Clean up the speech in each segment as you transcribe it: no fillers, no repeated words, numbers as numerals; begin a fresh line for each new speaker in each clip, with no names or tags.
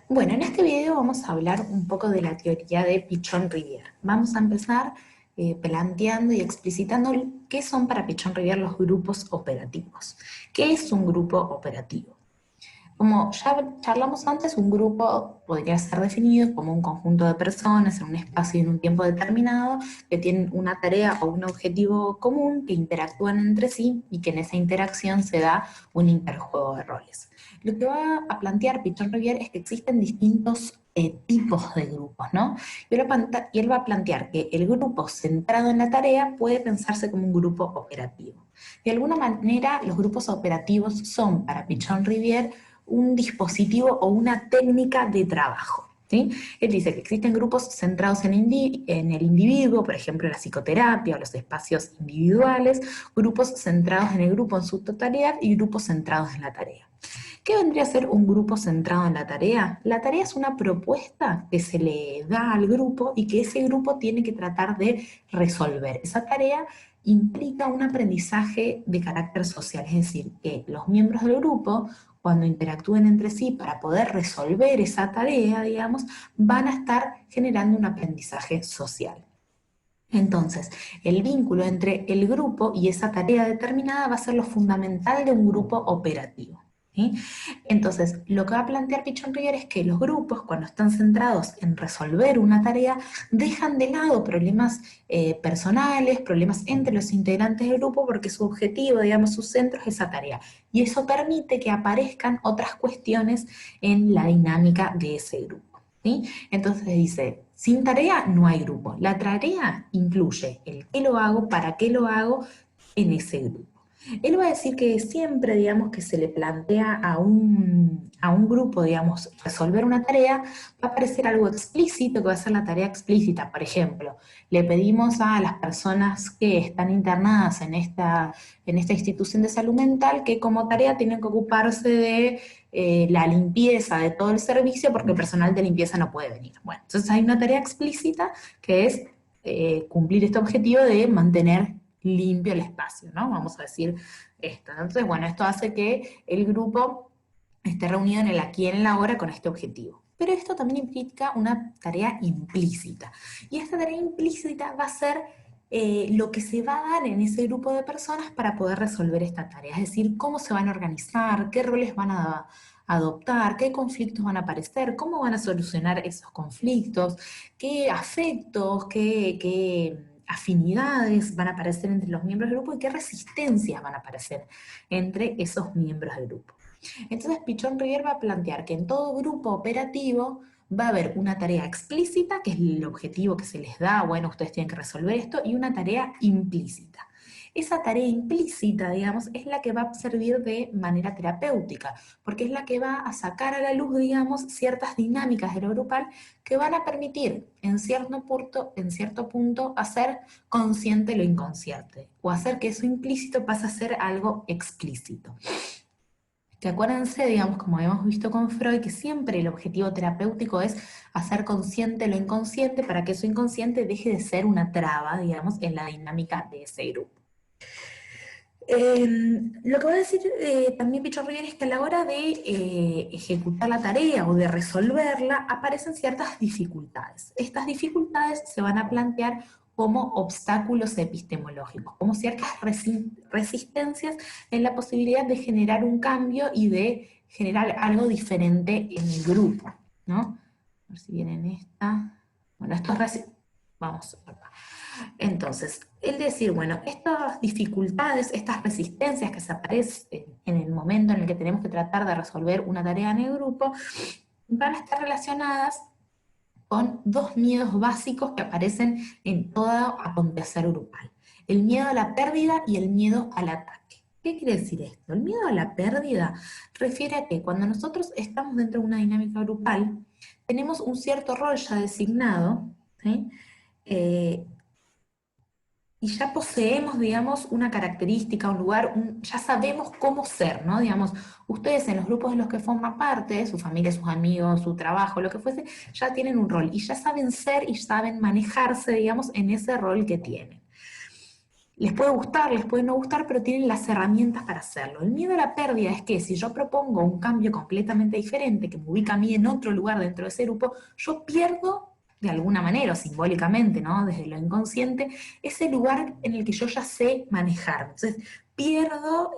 Bueno, en este video vamos a hablar un poco de la teoría de Pichon-Rivière. Vamos a empezar planteando y explicitando qué son para Pichon-Rivière los grupos operativos. ¿Qué es un grupo operativo? Como ya charlamos antes, un grupo podría ser definido como un conjunto de personas en un espacio y en un tiempo determinado que tienen una tarea o un objetivo común, que interactúan entre sí y que en esa interacción se da un interjuego de roles. Lo que va a plantear Pichon-Rivière es que existen distintos tipos de grupos, ¿no? Y él va a plantear que el grupo centrado en la tarea puede pensarse como un grupo operativo. De alguna manera, los grupos operativos son, para Pichon-Rivière, un dispositivo o una técnica de trabajo. ¿Sí? Él dice que existen grupos centrados en el individuo, por ejemplo la psicoterapia o los espacios individuales, grupos centrados en el grupo en su totalidad y grupos centrados en la tarea. ¿Qué vendría a ser un grupo centrado en la tarea? La tarea es una propuesta que se le da al grupo y que ese grupo tiene que tratar de resolver. Esa tarea implica un aprendizaje de carácter social, es decir, que los miembros del grupo, cuando interactúen entre sí para poder resolver esa tarea, digamos, van a estar generando un aprendizaje social. Entonces, el vínculo entre el grupo y esa tarea determinada va a ser lo fundamental de un grupo operativo. ¿Sí? Entonces, lo que va a plantear Pichon-Rivière es que los grupos, cuando están centrados en resolver una tarea, dejan de lado problemas personales, problemas entre los integrantes del grupo, porque su objetivo, digamos, su centro es esa tarea. Y eso permite que aparezcan otras cuestiones en la dinámica de ese grupo. ¿Sí? Entonces dice, sin tarea no hay grupo. La tarea incluye el qué lo hago, para qué lo hago en ese grupo. Él va a decir que siempre, digamos, que se le plantea a un grupo, digamos, resolver una tarea, va a aparecer algo explícito que va a ser la tarea explícita. Por ejemplo, le pedimos a las personas que están internadas en esta institución de salud mental que como tarea tienen que ocuparse de la limpieza de todo el servicio porque el personal de limpieza no puede venir. Bueno, entonces hay una tarea explícita que es cumplir este objetivo de mantener limpio el espacio, ¿no? Vamos a decir esto. Entonces, bueno, esto hace que el grupo esté reunido en el aquí y en el ahora con este objetivo. Pero esto también implica una tarea implícita. Y esta tarea implícita va a ser lo que se va a dar en ese grupo de personas para poder resolver esta tarea. Es decir, cómo se van a organizar, qué roles van a adoptar, qué conflictos van a aparecer, cómo van a solucionar esos conflictos, qué afectos, qué afinidades van a aparecer entre los miembros del grupo y qué resistencias van a aparecer entre esos miembros del grupo. Entonces Pichon-Rivière va a plantear que en todo grupo operativo va a haber una tarea explícita, que es el objetivo que se les da, bueno, ustedes tienen que resolver esto, y una tarea implícita. Esa tarea implícita, digamos, es la que va a servir de manera terapéutica, porque es la que va a sacar a la luz, digamos, ciertas dinámicas de lo grupal que van a permitir en cierto punto hacer consciente lo inconsciente, o hacer que eso implícito pase a ser algo explícito. Que acuérdense, digamos, como hemos visto con Freud, que siempre el objetivo terapéutico es hacer consciente lo inconsciente para que eso inconsciente deje de ser una traba, digamos, en la dinámica de ese grupo. Lo que va a decir también Pichon-Rivière es que a la hora de ejecutar la tarea o de resolverla aparecen ciertas dificultades. Estas dificultades se van a plantear como obstáculos epistemológicos, como ciertas resistencias en la posibilidad de generar un cambio y de generar algo diferente en el grupo, ¿no? A ver si viene en esta. Bueno, vamos acá. Entonces, el decir, bueno, estas dificultades, estas resistencias que se aparecen en el momento en el que tenemos que tratar de resolver una tarea en el grupo, van a estar relacionadas con dos miedos básicos que aparecen en todo acontecer grupal. El miedo a la pérdida y el miedo al ataque. ¿Qué quiere decir esto? El miedo a la pérdida refiere a que cuando nosotros estamos dentro de una dinámica grupal, tenemos un cierto rol ya designado, ¿sí? Eh, y ya poseemos, digamos, una característica, un lugar, ya sabemos cómo ser, ¿no? Digamos, ustedes en los grupos en los que forman parte, su familia, sus amigos, su trabajo, lo que fuese, ya tienen un rol y ya saben ser y saben manejarse, digamos, en ese rol que tienen. Les puede gustar, les puede no gustar, pero tienen las herramientas para hacerlo. El miedo a la pérdida es que si yo propongo un cambio completamente diferente, que me ubica a mí en otro lugar dentro de ese grupo, yo pierdo de alguna manera, o simbólicamente, ¿no? Desde lo inconsciente, ese lugar en el que yo ya sé manejar. Entonces, pierdo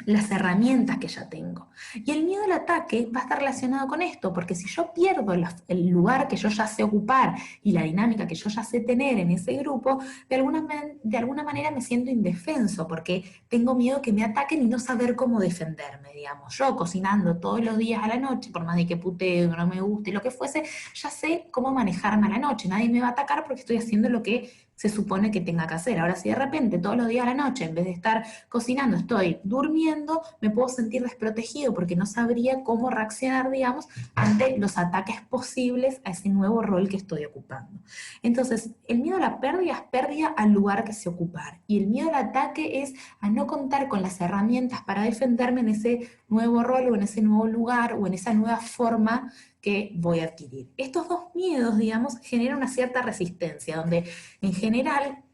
las herramientas que ya tengo. Y el miedo al ataque va a estar relacionado con esto, porque si yo pierdo el lugar que yo ya sé ocupar y la dinámica que yo ya sé tener en ese grupo, de alguna manera me siento indefenso, porque tengo miedo que me ataquen y no saber cómo defenderme, digamos. Yo cocinando todos los días a la noche, por más de que puteo, no me guste, lo que fuese, ya sé cómo manejarme a la noche. Nadie me va a atacar porque estoy haciendo lo que se supone que tenga que hacer. Ahora, si de repente todos los días a la noche, en vez de estar cocinando, estoy durmiendo, me puedo sentir desprotegido porque no sabría cómo reaccionar, digamos, ante los ataques posibles a ese nuevo rol que estoy ocupando. Entonces, el miedo a la pérdida es pérdida al lugar que sé ocupar. Y el miedo al ataque es a no contar con las herramientas para defenderme en ese nuevo rol o en ese nuevo lugar o en esa nueva forma que voy a adquirir. Estos dos miedos, digamos, generan una cierta resistencia, donde en general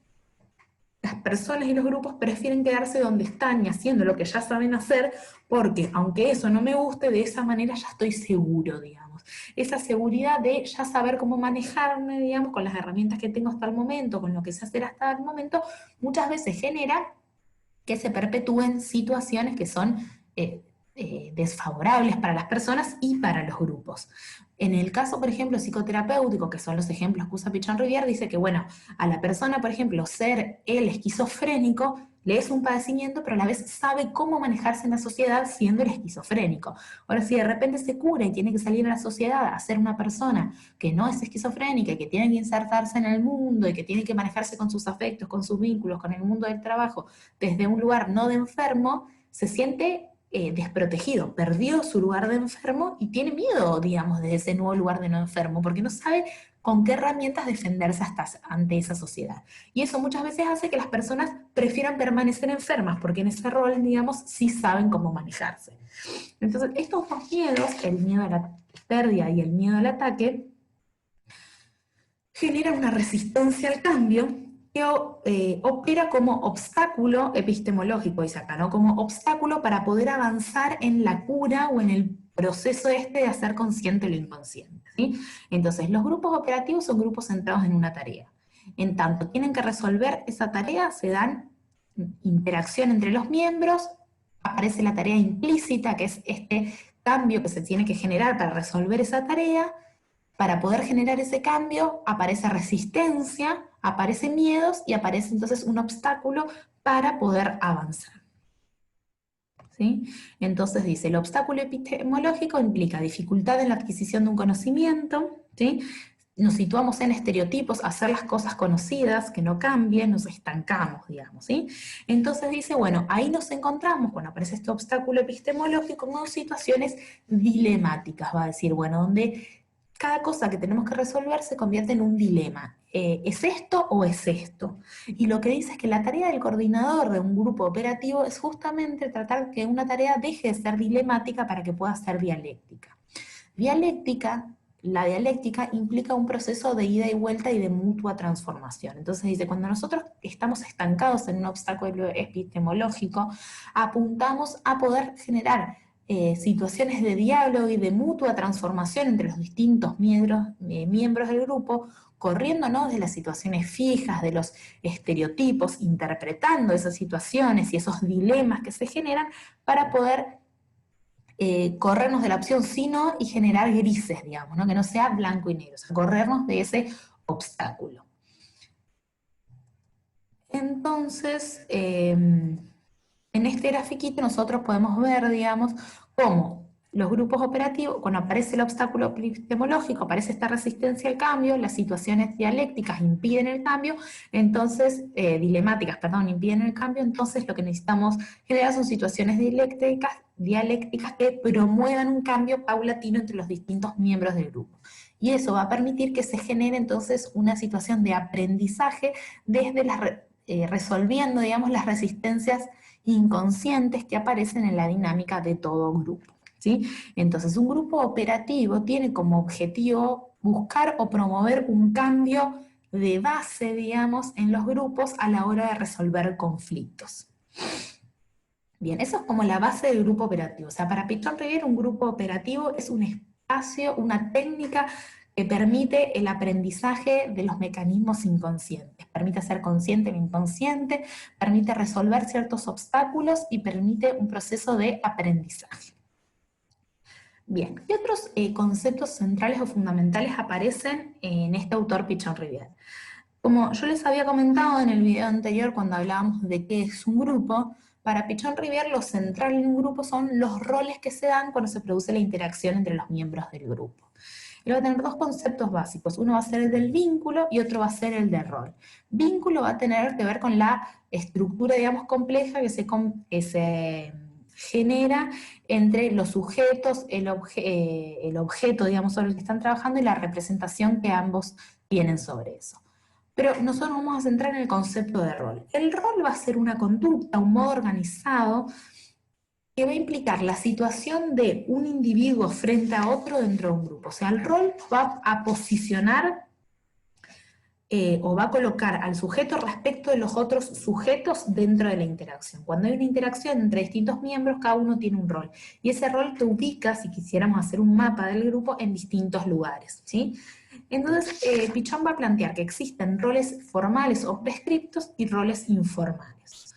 las personas y los grupos prefieren quedarse donde están y haciendo lo que ya saben hacer, porque aunque eso no me guste, de esa manera ya estoy seguro, digamos. Esa seguridad de ya saber cómo manejarme, digamos, con las herramientas que tengo hasta el momento, con lo que sé hacer hasta el momento, muchas veces genera que se perpetúen situaciones que son desfavorables para las personas y para los grupos. En el caso, por ejemplo, psicoterapéutico, que son los ejemplos que usa Pichon Rivière, dice que, bueno, a la persona, por ejemplo, ser el esquizofrénico le es un padecimiento, pero a la vez sabe cómo manejarse en la sociedad siendo el esquizofrénico. Ahora, si de repente se cura y tiene que salir a la sociedad a ser una persona que no es esquizofrénica y que tiene que insertarse en el mundo y que tiene que manejarse con sus afectos, con sus vínculos, con el mundo del trabajo, desde un lugar no de enfermo, se siente desprotegido, perdió su lugar de enfermo y tiene miedo, digamos, de ese nuevo lugar de no enfermo, porque no sabe con qué herramientas defenderse ante esa sociedad. Y eso muchas veces hace que las personas prefieran permanecer enfermas, porque en ese rol, digamos, sí saben cómo manejarse. Entonces, estos dos miedos, el miedo a la pérdida y el miedo al ataque, generan una resistencia al cambio que opera como obstáculo epistemológico, dice acá, ¿no? Como obstáculo para poder avanzar en la cura o en el proceso de hacer consciente lo inconsciente, ¿sí? Entonces, los grupos operativos son grupos centrados en una tarea. En tanto tienen que resolver esa tarea, se dan interacción entre los miembros, aparece la tarea implícita, que es este cambio que se tiene que generar para resolver esa tarea. Para poder generar ese cambio aparece resistencia, aparecen miedos y aparece entonces un obstáculo para poder avanzar. ¿Sí? Entonces dice, el obstáculo epistemológico implica dificultad en la adquisición de un conocimiento, ¿sí? Nos situamos en estereotipos, hacer las cosas conocidas, que no cambien, nos estancamos, digamos, ¿sí? Entonces dice, bueno, ahí nos encontramos, cuando aparece este obstáculo epistemológico, con situaciones dilemáticas, va a decir, bueno, donde cada cosa que tenemos que resolver se convierte en un dilema. ¿Es esto o es esto? Y lo que dice es que la tarea del coordinador de un grupo operativo es justamente tratar que una tarea deje de ser dilemática para que pueda ser dialéctica. La dialéctica implica un proceso de ida y vuelta y de mutua transformación. Entonces dice, cuando nosotros estamos estancados en un obstáculo epistemológico, apuntamos a poder generar situaciones de diálogo y de mutua transformación entre los distintos miembros del grupo, corriéndonos de las situaciones fijas, de los estereotipos, interpretando esas situaciones y esos dilemas que se generan para poder corrernos de la opción sí, no y generar grises, digamos, ¿no? Que no sea blanco y negro, o sea, corrernos de ese obstáculo. Entonces, en este grafiquito nosotros podemos ver, digamos, cómo los grupos operativos, cuando aparece el obstáculo epistemológico, aparece esta resistencia al cambio, las situaciones dialécticas impiden el cambio, entonces, dilemáticas, perdón, impiden el cambio, entonces lo que necesitamos generar son situaciones dialécticas que promuevan un cambio paulatino entre los distintos miembros del grupo. Y eso va a permitir que se genere entonces una situación de aprendizaje desde resolviendo, digamos, las resistencias inconscientes que aparecen en la dinámica de todo grupo, ¿sí? Entonces, un grupo operativo tiene como objetivo buscar o promover un cambio de base, digamos, en los grupos a la hora de resolver conflictos. Bien, eso es como la base del grupo operativo. O sea, para Pichon Riviere un grupo operativo es un espacio, una técnica que permite el aprendizaje de los mecanismos inconscientes. Permite ser consciente e inconsciente, permite resolver ciertos obstáculos y permite un proceso de aprendizaje. Bien, ¿qué otros conceptos centrales o fundamentales aparecen en este autor Pichon Riviere? Como yo les había comentado en el video anterior cuando hablábamos de qué es un grupo, para Pichon Riviere lo central en un grupo son los roles que se dan cuando se produce la interacción entre los miembros del grupo. Él va a tener dos conceptos básicos, uno va a ser el del vínculo y otro va a ser el del rol. Vínculo va a tener que ver con la estructura, digamos, compleja que se genera entre los sujetos, el objeto, digamos, sobre el que están trabajando y la representación que ambos tienen sobre eso. Pero nosotros vamos a centrar en el concepto de rol. El rol va a ser una conducta, un modo organizado que va a implicar la situación de un individuo frente a otro dentro de un grupo. O sea, el rol va a posicionar o va a colocar al sujeto respecto de los otros sujetos dentro de la interacción. Cuando hay una interacción entre distintos miembros, cada uno tiene un rol. Y ese rol te ubica, si quisiéramos hacer un mapa del grupo, en distintos lugares, ¿sí? Entonces, Pichon va a plantear que existen roles formales o prescriptos y roles informales.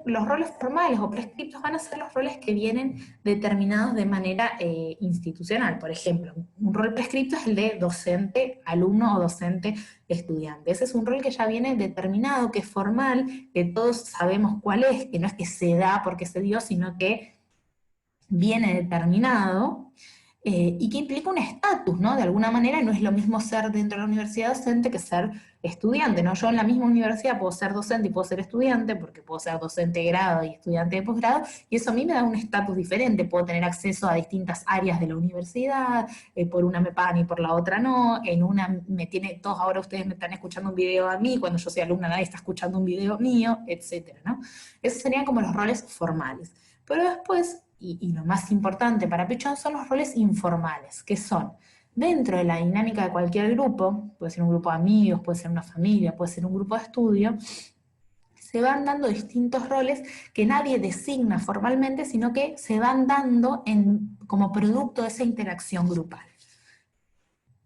Los roles formales o prescriptos van a ser los roles que vienen determinados de manera institucional. Por ejemplo, un rol prescripto es el de docente-alumno o docente-estudiante. Ese es un rol que ya viene determinado, que es formal, que todos sabemos cuál es, que no es que se da porque se dio, sino que viene determinado. Y que implica un estatus, ¿no? De alguna manera no es lo mismo ser dentro de la universidad docente que ser estudiante, ¿no? Yo en la misma universidad puedo ser docente y puedo ser estudiante, porque puedo ser docente de grado y estudiante de posgrado, y eso a mí me da un estatus diferente, puedo tener acceso a distintas áreas de la universidad, por una me pagan y por la otra no, en una todos ahora ustedes me están escuchando un video a mí, cuando yo soy alumna nadie está escuchando un video mío, etcétera, ¿no? Esos serían como los roles formales. Pero después, y lo más importante para Pichon, son los roles informales, que son dentro de la dinámica de cualquier grupo, puede ser un grupo de amigos, puede ser una familia, puede ser un grupo de estudio, se van dando distintos roles que nadie designa formalmente, sino que se van dando como producto de esa interacción grupal.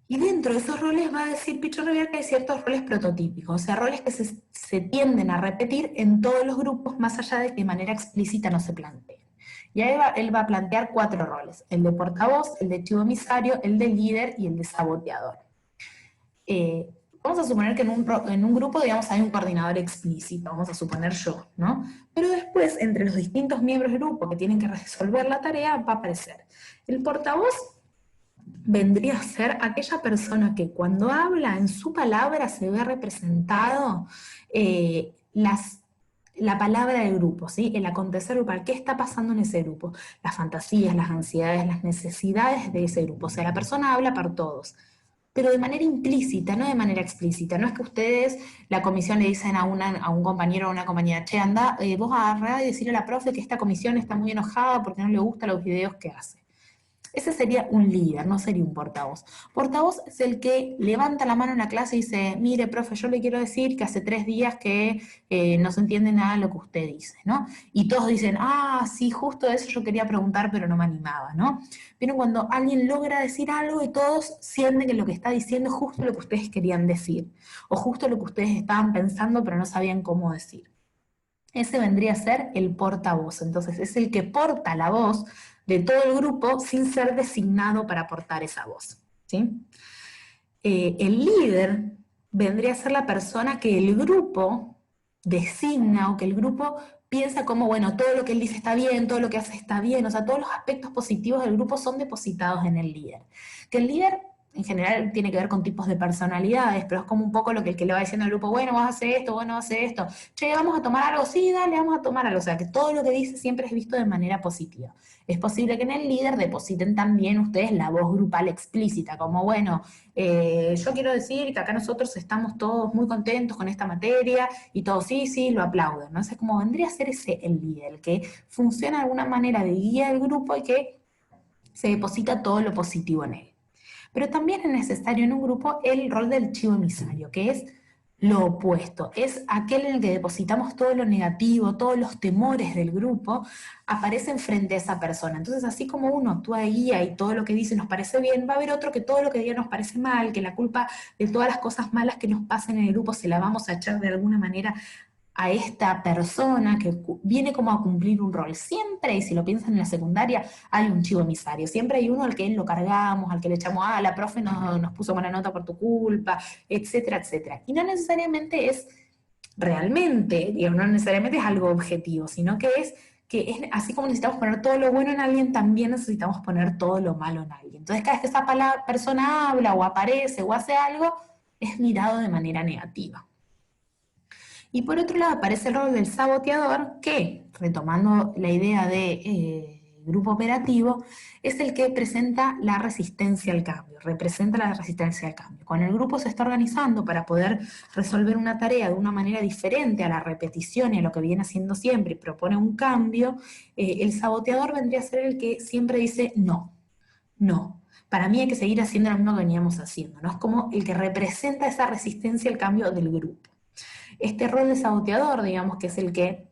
Y dentro de esos roles va a decir Pichon Riviere que hay ciertos roles prototípicos, o sea, roles que se tienden a repetir en todos los grupos, más allá de que de manera explícita no se planteen. Y ahí él va a plantear 4 roles, el de portavoz, el de chivo emisario, el de líder y el de saboteador. Vamos a suponer que en un grupo, digamos, hay un coordinador explícito, vamos a suponer yo, ¿no? Pero después, entre los distintos miembros del grupo que tienen que resolver la tarea, va a aparecer el portavoz. Vendría a ser aquella persona que cuando habla en su palabra se ve representado la palabra del grupo, ¿sí? El acontecer grupal, qué está pasando en ese grupo, las fantasías, las ansiedades, las necesidades de ese grupo. O sea, la persona habla para todos, pero de manera implícita, no de manera explícita. No es que ustedes, la comisión, le dicen a un compañero o a una compañera, che, anda, vos agarrá y decirle a la profe que esta comisión está muy enojada porque no le gustan los videos que hace. Ese sería un líder, no sería un portavoz. Portavoz es el que levanta la mano en la clase y dice, mire, profe, yo le quiero decir que hace 3 días que no se entiende nada de lo que usted dice, ¿no? Y todos dicen, ah, sí, justo eso yo quería preguntar, pero no me animaba, ¿no? Pero cuando alguien logra decir algo y todos sienten que lo que está diciendo es justo lo que ustedes querían decir, o justo lo que ustedes estaban pensando, pero no sabían cómo decir. Ese vendría a ser el portavoz. Entonces es el que porta la voz de todo el grupo sin ser designado para portar esa voz, ¿sí? El líder vendría a ser la persona que el grupo designa o que el grupo piensa como, bueno, todo lo que él dice está bien, todo lo que hace está bien, o sea, todos los aspectos positivos del grupo son depositados en el líder. Que el líder en general tiene que ver con tipos de personalidades, pero es como un poco lo que el que le va diciendo al grupo, bueno, vas a hacer esto, bueno, vas a hacer esto, che, vamos a tomar algo, sí, dale, vamos a tomar algo, o sea, que todo lo que dice siempre es visto de manera positiva. Es posible que en el líder depositen también ustedes la voz grupal explícita, como, bueno, yo quiero decir que acá nosotros estamos todos muy contentos con esta materia, y todos sí, sí, lo aplauden, ¿no? Entonces, como vendría a ser ese el líder, que funciona de alguna manera de guía del grupo y que se deposita todo lo positivo en él. Pero también es necesario en un grupo el rol del chivo emisario, que es lo opuesto, es aquel en el que depositamos todo lo negativo, todos los temores del grupo, aparecen frente a esa persona. Entonces, así como uno actúa de guía y todo lo que dice nos parece bien, va a haber otro que todo lo que diga nos parece mal, que la culpa de todas las cosas malas que nos pasen en el grupo se la vamos a echar de alguna manera a esta persona que viene como a cumplir un rol. Siempre, y si lo piensan en la secundaria, hay un chivo emisario. Siempre hay uno al que lo cargamos, al que le echamos, la profe nos puso mala nota por tu culpa, etcétera, etcétera. Y no necesariamente es realmente, digamos, no necesariamente es algo objetivo, sino que es así como necesitamos poner todo lo bueno en alguien, también necesitamos poner todo lo malo en alguien. Entonces, cada vez que esa persona habla o aparece o hace algo, es mirado de manera negativa. Y por otro lado aparece el rol del saboteador, que, retomando la idea de grupo operativo, es el que presenta la resistencia al cambio, representa la resistencia al cambio. Cuando el grupo se está organizando para poder resolver una tarea de una manera diferente a la repetición y a lo que viene haciendo siempre y propone un cambio, el saboteador vendría a ser el que siempre dice no, no. Para mí hay que seguir haciendo lo mismo que veníamos haciendo, ¿no? Es como el que representa esa resistencia al cambio del grupo. Este rol de saboteador, digamos, que es el que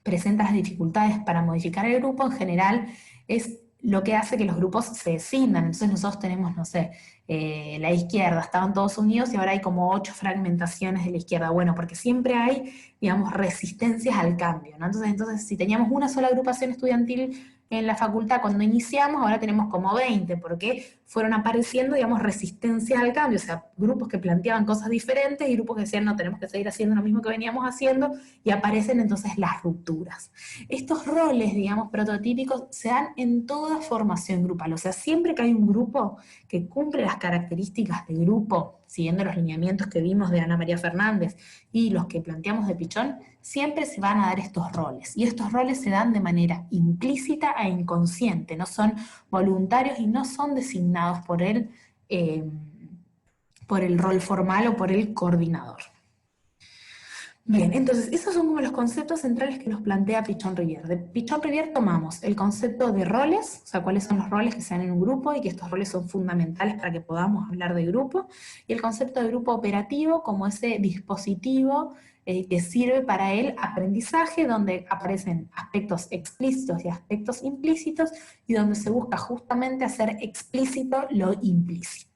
presenta las dificultades para modificar el grupo, en general es lo que hace que los grupos se escindan. Entonces nosotros tenemos, no sé, la izquierda, estaban todos unidos y ahora hay como 8 fragmentaciones de la izquierda. Bueno, porque siempre hay, digamos, resistencias al cambio, ¿no? Entonces si teníamos una sola agrupación estudiantil en la facultad cuando iniciamos, ahora tenemos como 20, porque fueron apareciendo, digamos, resistencias al cambio, o sea, grupos que planteaban cosas diferentes y grupos que decían, no, tenemos que seguir haciendo lo mismo que veníamos haciendo, y aparecen entonces las rupturas. Estos roles, digamos, prototípicos se dan en toda formación grupal, o sea, siempre que hay un grupo que cumple las características de grupo, siguiendo los lineamientos que vimos de Ana María Fernández y los que planteamos de Pichon, siempre se van a dar estos roles. Y estos roles se dan de manera implícita e inconsciente, no son voluntarios y no son designados por el rol formal o por el coordinador. Bien, entonces esos son como los conceptos centrales que nos plantea Pichon-Rivière. De Pichon-Rivière tomamos el concepto de roles, o sea, cuáles son los roles que se dan en un grupo y que estos roles son fundamentales para que podamos hablar de grupo, y el concepto de grupo operativo como ese dispositivo que sirve para el aprendizaje, donde aparecen aspectos explícitos y aspectos implícitos, y donde se busca justamente hacer explícito lo implícito.